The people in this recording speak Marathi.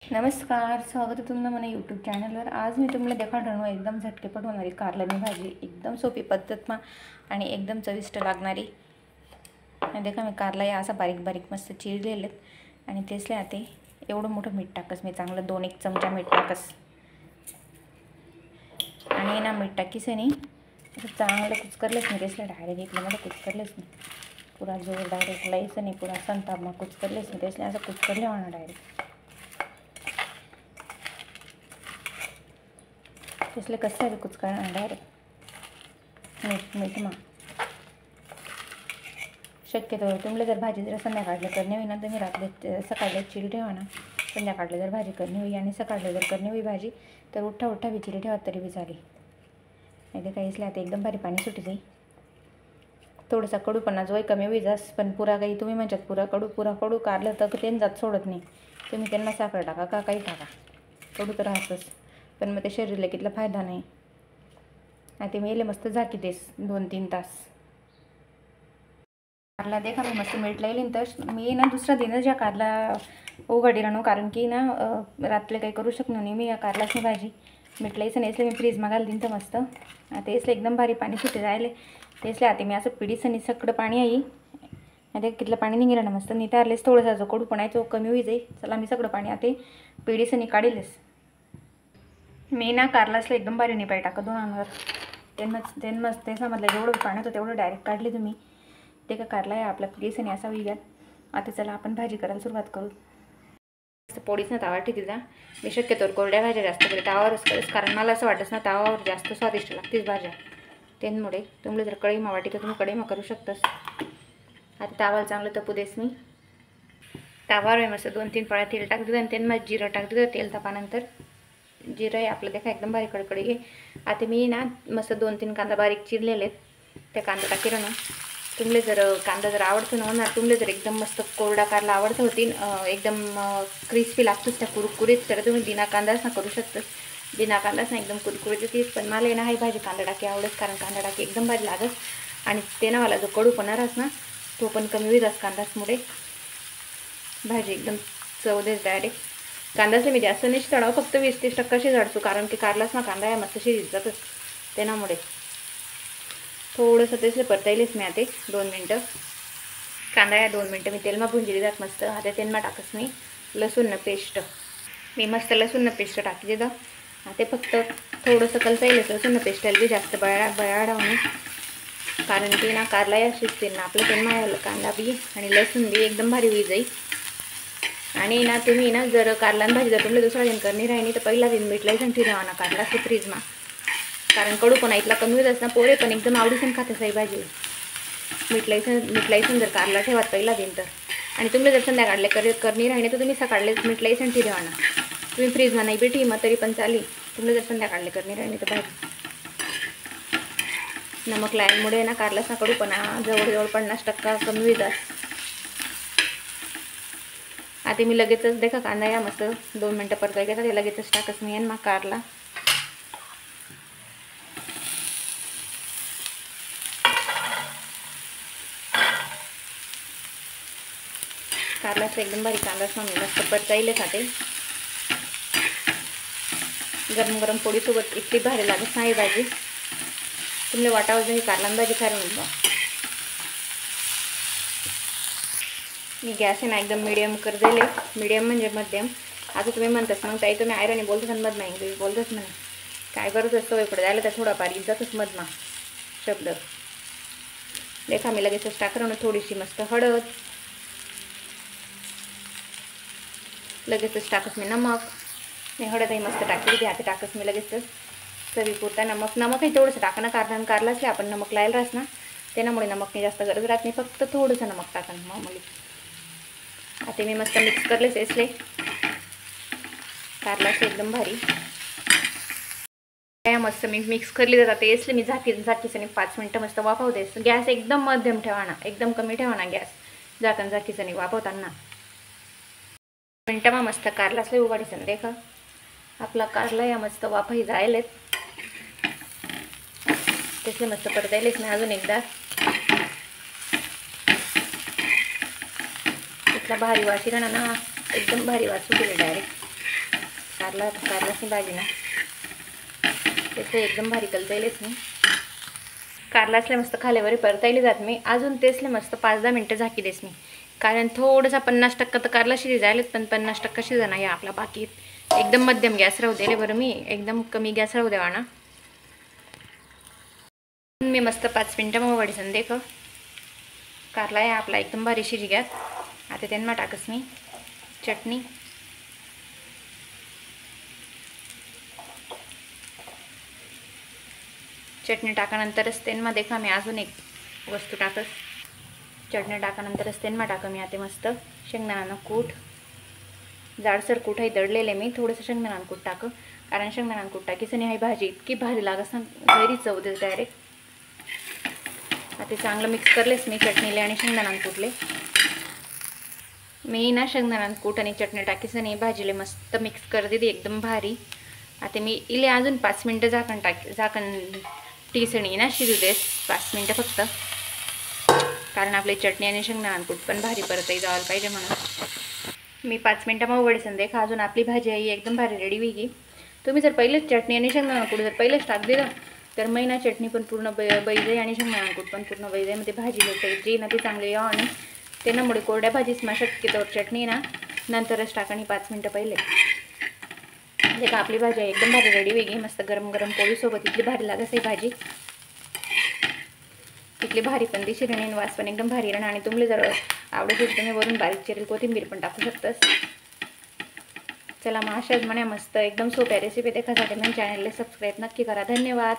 नमस्कार, स्वागत आहे तुमचं मला यूट्यूब चॅनलवर। आज मी तुम्हाला देखाडणार आहे एकदम झटकेपट होणारी कारल्याची भाजी, एकदम सोपी पद्धत आणि एकदम चविष्ट लागणारी। आणि देखा मी कारला या असा बारीक बारीक मस्त चिरलेले आणि तेसले आते एवढं मोठं मीठ टाकस मी, चांगलं 2-1 चमचा मीठ टाकस आणि ना मीठ टाकीस आणि चांगलं कुचकरलेस मी, तेसले डायरेक्ट इकडे कुचकरलेस मी पुरा जोर डायरेक्ट लईस नाही, पुरा संताप कुचकरलेस मी, तेसले असं कुचकरले होणार डायरेक्ट। इसलिए कसं आहे कुछ करना डायरेक्ट मीठ शक्यतो तुम्हाला जर भाजी जर संध्याकाळला करणे होई ना तर मी रात्री सकाळला चिरी ठेवा ना, संध्याकाळला जर भाजी करणे होई आणि सकाळला जर करणे होई भाजी तर उठा बी चिरी ठेवा तरी बी चालेल। नाही तर काही इसले आता एकदम भारी पाणी सुटी जाई, थोडासा कडूपणा जो कमी होई जास, पण पुरा काही तुम्ही म्हणतात पुरा कडू कारलं तर ते जात सोडत नाही, तुम्ही त्यांना साखर टाका का काही टाका, कडू तर राहतच, पण मग ते शरीराला कितला फायदा नाही। आता मी मस्त झाकी देस 2-3 तास कारला। देखा मी मस्त मीठ लाईन तर मी ना दुसरा दिनच या कारला उघडी राहणं, कारण की ना रात्री काही करू शकलो नाही मी या कारलाची भाजी। मीठ लाईचं नाही मी फ्रीज मागायला दिन तर मस्त आता इसले एकदम भारी पाणी सुटे जायले, तेसले आता मी असं पिढीचं नाही सगळं पाणी आई आता कितलं पाणी निघेलं ना मस्त नितारलेस, थोडंसं जो कडू पण आहे तो कमी होई जाई। चला मी सगळं पाणी आता पिढीचं नाही काढीलेस मी ना कारलासला एकदम भारी नाही पाय टाकत दोनांवर, ते मस्त ते समजलं जेवढं पाणी होतं तेवढं डायरेक्ट काढले तुम्ही, ते का कारला आहे आपल्या पिढीचं असा होई घ्यात। आता चला आपण भाजी करायला सुरुवात करू। पोळीच ना तावा ठेवली जा, मी शक्यतोवर कोरड्या भाज्या जास्त करी तावावरच करेस, कारण मला असं वाटतं ना तावावर जास्त स्वादिष्ट लागतेच भाज्या, त्यामुळे तुम्हाला जर कढईमा वाटी तर तुम्ही कढईमा करू शकतास। आता तावाला चांगलं तपू देस मी, तावावर मस्त 2-3 पळ्या तेल टाक दिलं आणि त्यांना जिरं टाक दिलं, तेल तापानंतर जिरं आहे आपलं देखा एकदम बारीक कडकडी घे। आता मी ना मस्त 2-3 कांदा बारीक चिरलेले त्या कांदा टाकी ना, तुम्हाला जर कांदा जर आवडतो ना होणार, तुम्हाला जर एकदम मस्त कोरडा कारला आवडतं होती एकदम क्रिस्पी लागतोच त्या कुरकुरीत, तर तुम्ही बिना कांदाच ना करू शकता, बिना कांदाच ना एकदम कुरकुरीत होतीच। पण मला ना ही भाजी कांदा टाकी आवडत, कारण कांदा टाकी एकदम भारी लागत आणि ते ना मला जो कडूपणा राहस ना तो पण कमी होईल कांदाचमुळे, भाजी एकदम चव देस डायरेक्ट। कांदाचं मी जास्त नाही तळाव, फक्त 20-30% शिजाडतो, कारण की कारलाच ना कांदा या मस्त शिजत जातच, त्यामुळे थोडंसं तेच परताईलेच मी आता 2 मिनटं कांदा या 2 मिनटं मी तेलमा भुंजली जात मस्त। आता तेलमा टाकस मी लसूण पेस्ट, मी मस्त लसूण पेस्ट टाकली दा, ते फक्त थोडंसं कलसाईलेच लसूण पेस्टला बी जास्त बयाडावणे, कारण की ना कारला या शिजते ना आपलं तेलमा कांदा बी आणि लसूण बी एकदम भारी होई जाई। आणि ना तुम्ही ना जर कारलान भाजी जर तुम्हाला दुसरा दिन करणी राहिली तर पहिला दिन मीठ लाईसन ठेवा ना कारला फ्रीजमा, कारण कडूपणा इथला कमी होत ना, पोरे पण एकदम आवडीसन खाते सही भाजी। मीठ लाईसन जर कारला ठेवा पहिला दिन तर, आणि तुम्ही जर संध्याकाळले करणी राहिली तर तुम्ही सकाळलेच मीठ लाईसन ठेवा ना, तुम्ही फ्रीजमा नाही भेटी मग तरी पण चालेल, तुम्ही जर संध्याकाळले करणी राहिली तर भाजी। नमक लायमुळे ना कारलाच ना कडूपणा जवळजवळ 50% कमी होतात। आता मी लगेचच देखा कांदा या मस्त 2 मिनटं परताय घेतात, ते लगेचच टाकस मी मग कारला कारलाच एकदम भारी कांदाच मी मस्त परताईले खाते। गरम गरम पोळीसोबत इतकी भारी लागत नाही भाजी, तुम्हाला वाटावं जरी कारला भाजी खायला म्हणतो। मी गॅस आहे ना एकदम मीडियम कर दिले, मीडियम म्हणजे मध्यम। आता तुम्ही म्हणतास मग ताई तुम्ही आयरणी बोलताच मध नाही, तुम्ही बोलताच म्हणे काय करत असतो इकडे जायला तर थोडाफार इज्जतच मधमा शब्द देखा। मी लगेचच टाकणार थोडीशी मस्त हळद, लगेचच टाकस मी नमक, मी हळदही मस्त टाकली होती, आता टाकस मी लगेचच चवीपुरता नमकही थोडंसं टाका ना, कारण कारलाच आपण नमक लायला राहस ना, त्यामुळे नमकने जास्त गरज राहत नाही, फक्त थोडंसं नमक टाका मामूली। आता मी मस्त मिक्स करलेच इसले कारलाच एकदम भारी मस्त मी मिक्स करली जाते इसले मी झाकीसनी 5 मिनटं मस्त वाफवते। गॅस एकदम मध्यम ठेवा ना, एकदम कमी ठेवा ना गॅस, झाकीसनी वाफवताना मिनटं मस्त कारलाच लई उघडीसन देखा आपला कारला या मस्त वाफही जायलेत, त्याचे मस्त परतायलेच नाही अजून एकदा, इतला भारी वास ना एकदम भारी वास सुटेल डायरेक्ट। कारल्याची भाजी ना त्याचं एकदम भारी कलताईलच मी कारलासले मस्त खाल्यावर परतायले जात मी अजून तेचले मस्त 5-10 मिनटं झाकी देस मी कारण थोडंसं 50% तर कारला शिजायलेत पण 50% शिजना या आपला बाकी एकदम मध्यम गॅस राहू दिले बरं मी एकदम कमी गॅस राहू देवा ना मी मस्त 5 मिनटं मग वडीसन देख कारला आहे आपला एकदम भारी शिजग्यात आता त्यांना टाकस मी चटणी चटणी टाकानंतरच त्यांना का मी अजून एक वस्तू टाकस चटणी टाकानंतरच त्यांना टाका मी आता मस्त शेंगदाणा कूट जाडसर कूट आहे दडलेले मी थोडंसं शेंगदाणा कूट टाक कारण शेंगदाणा कूट टाकीसनी ही भाजी इतकी भारी लागस ना गैरी चव देते डायरेक्ट आता चांगलं मिक्स करलेस मी चटणीले आणि शेंगदाणा कूटले मी ना शेंगदाणा कूट आणि चटणी टाकीसनी भाजीले मस्त मिक्स कर दिली एकदम भारी आता मी इले अजून 5 मिनटं झाकण टीसणी ना शिजू देस 5 मिनटं फक्त कारण आपली चटणी आणि शेंगदाणा कूट पण भारी परताई जायला पाहिजे म्हणून मी 5 मिनटं मग वडीसन देख अजून आपली भाजी आहे एकदम भारी रेडी होईगी तुम्ही जर पहिलेच चटणी आणि शेंगदाणा कूट जर पहिलेच टाक दिलं तर मैना चटणी पण पूर्ण बैजाई आणि शेंगदाणा कूट पण पूर्ण बैजाई मध्ये भाजी येते जी ना ती चांगली या आणि त्यामुळे कोरड्या भाजीच मा शक्यतोवर चटणी ना नंतरच टाकणी 5 मिनटं पहिले म्हणजे आपली भाजी आहे एकदम भारी रेडी होईगी मस्त गरम गरम पोळीसोबत इतली भारी लागस ही भाजी इतली भारी पण दिसली आणि वास पण एकदम भारी राहणार आणि तुम्हाला जर आवडत असेल तुम्ही वरून बारीक चिरेल कोथिंबीर पण टाकू शकतास चला मग अशाच म्हणा मस्त एकदम सोप्या रेसिपी देखासाठी माझ्या चॅनलला सबस्क्राईब नक्की करा धन्यवाद।